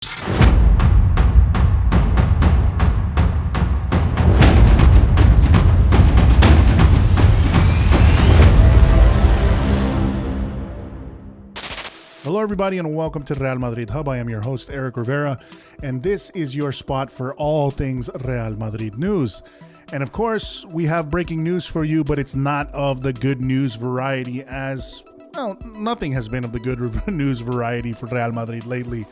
Hello, everybody, and welcome to Real Madrid Hub. I am your host, Eric Rivera, and this is your spot for all things Real Madrid news. And of course, we have breaking news for you, but it's not of the good news variety, as, well, nothing has been of the good news variety for Real Madrid lately.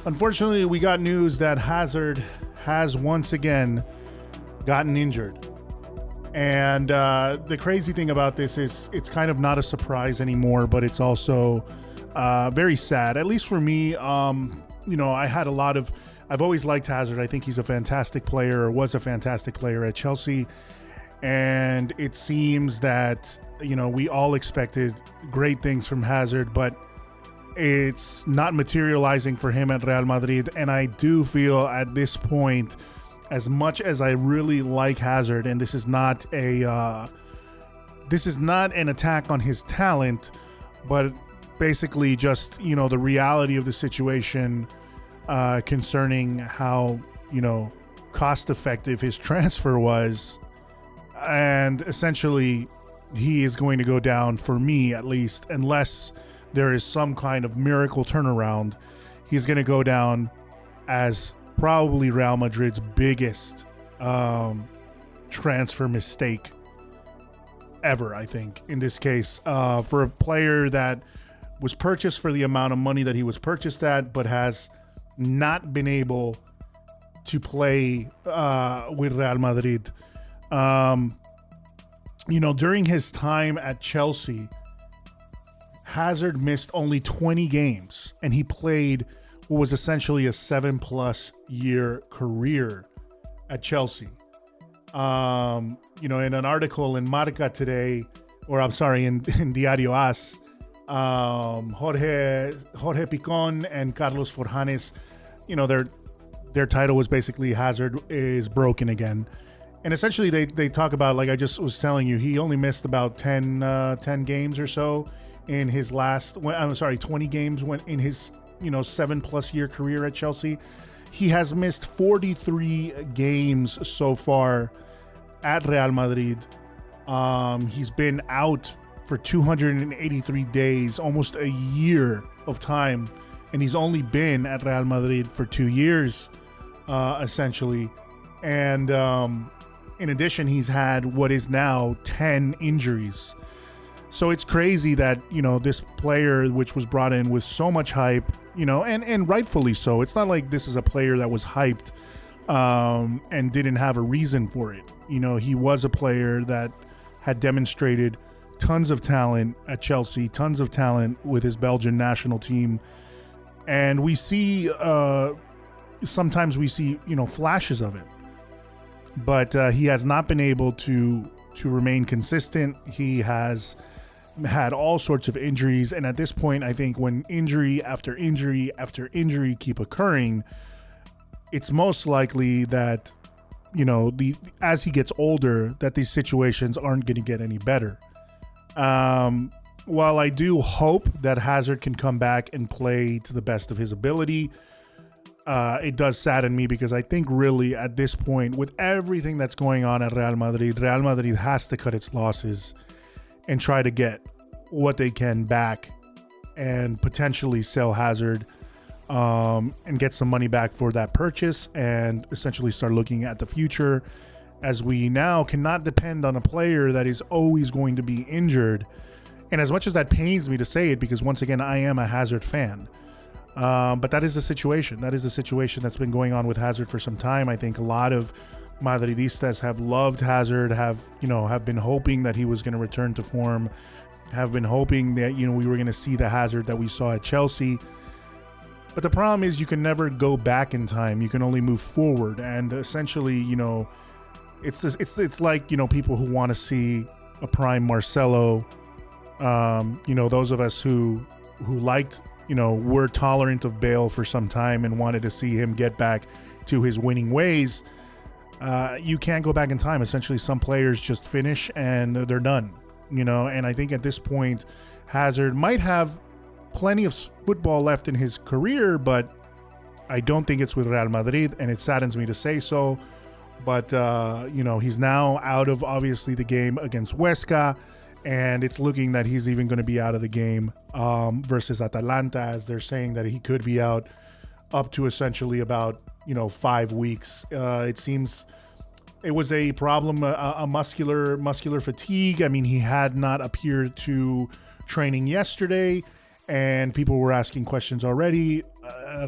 Unfortunately, we got news that Hazard has once again gotten injured. And the crazy thing about this is it's kind of not a surprise anymore, but it's also very sad, at least for me. I've always liked Hazard. I think he's a fantastic player, or was a fantastic player at Chelsea. And it seems that, we all expected great things from Hazard, but it's not materializing for him at Real Madrid. And I do feel at this point, as much as I really like Hazard, and this is not an attack on his talent, but basically just, the reality of the situation concerning how, cost effective his transfer was. And essentially, he is going to go down, for me at least, unless there is some kind of miracle turnaround. He's going to go down as probably Real Madrid's biggest transfer mistake ever, I think, in this case, for a player that was purchased for the amount of money that he was purchased at, but has not been able to play with Real Madrid. During his time at Chelsea, Hazard missed only 20 games, and he played what was essentially a 7+ year career at Chelsea. In an article in Marca today, in Diario AS, Jorge Picon and Carlos Forjanes, their title was basically Hazard is broken again. And essentially they talk about, like I just was telling you, he only missed about 10 games or so in his 20 games in his 7+ year career at Chelsea. He has missed 43 games so far at Real Madrid. He's been out for 283 days, almost a year of time, and he's only been at Real Madrid for 2 years, essentially. And in addition, he's had what is now 10 injuries. So it's crazy that, this player, which was brought in with so much hype, and rightfully so. It's not like this is a player that was hyped and didn't have a reason for it. He was a player that had demonstrated tons of talent at Chelsea, tons of talent with his Belgian national team. And we see, sometimes we see, flashes of it. But he has not been able to remain consistent. He has had all sorts of injuries. And at this point, I think when injury after injury after injury keep occurring, it's most likely that, as he gets older, that these situations aren't going to get any better. While I do hope that Hazard can come back and play to the best of his ability, it does sadden me, because I think really at this point, with everything that's going on at Real Madrid has to cut its losses and try to get what they can back and potentially sell Hazard and get some money back for that purchase, and essentially start looking at the future, as we now cannot depend on a player that is always going to be injured. And as much as that pains me to say it, because once again, I am a Hazard fan, but that is the situation. That is the situation that's been going on with Hazard for some time. I think a lot of Madridistas have loved Hazard, have been hoping that he was going to return to form, have been hoping that, we were going to see the Hazard that we saw at Chelsea. But the problem is, you can never go back in time. You can only move forward. And essentially, it's like, people who want to see a prime Marcelo, those of us who liked, were tolerant of Bale for some time and wanted to see him get back to his winning ways. You can't go back in time. Essentially, some players just finish and they're done, and I think at this point, Hazard might have plenty of football left in his career, but I don't think it's with Real Madrid, and it saddens me to say so. But, he's now out of, obviously, the game against Huesca, and it's looking that he's even going to be out of the game versus Atalanta, as they're saying that he could be out up to essentially about, 5 weeks. It seems it was a problem, a muscular fatigue. I mean, he had not appeared to training yesterday, and people were asking questions already.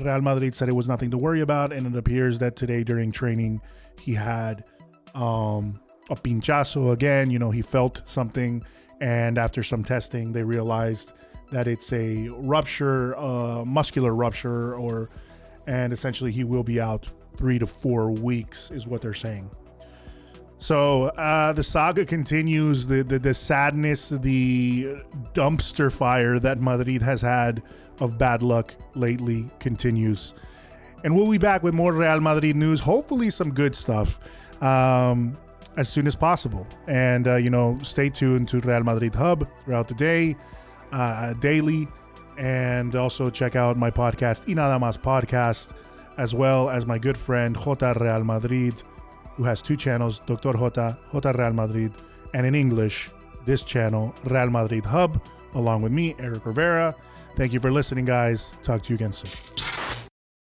Real Madrid said it was nothing to worry about, and it appears that today during training he had a pinchazo again. He felt something, and after some testing they realized that it's a rupture, muscular rupture, and essentially he will be out 3 to 4 weeks is what they're saying. So the saga continues. The sadness, the dumpster fire that Madrid has had of bad luck lately continues. And we'll be back with more Real Madrid news, hopefully some good stuff, as soon as possible. And, stay tuned to Real Madrid Hub throughout the day, daily. And also check out my podcast, Y Nada Más Podcast, as well as my good friend, J Real Madrid, who has 2 channels, Dr. J Real Madrid, and in English, this channel, Real Madrid Hub, along with me, Eric Rivera. Thank you for listening, guys. Talk to you again soon.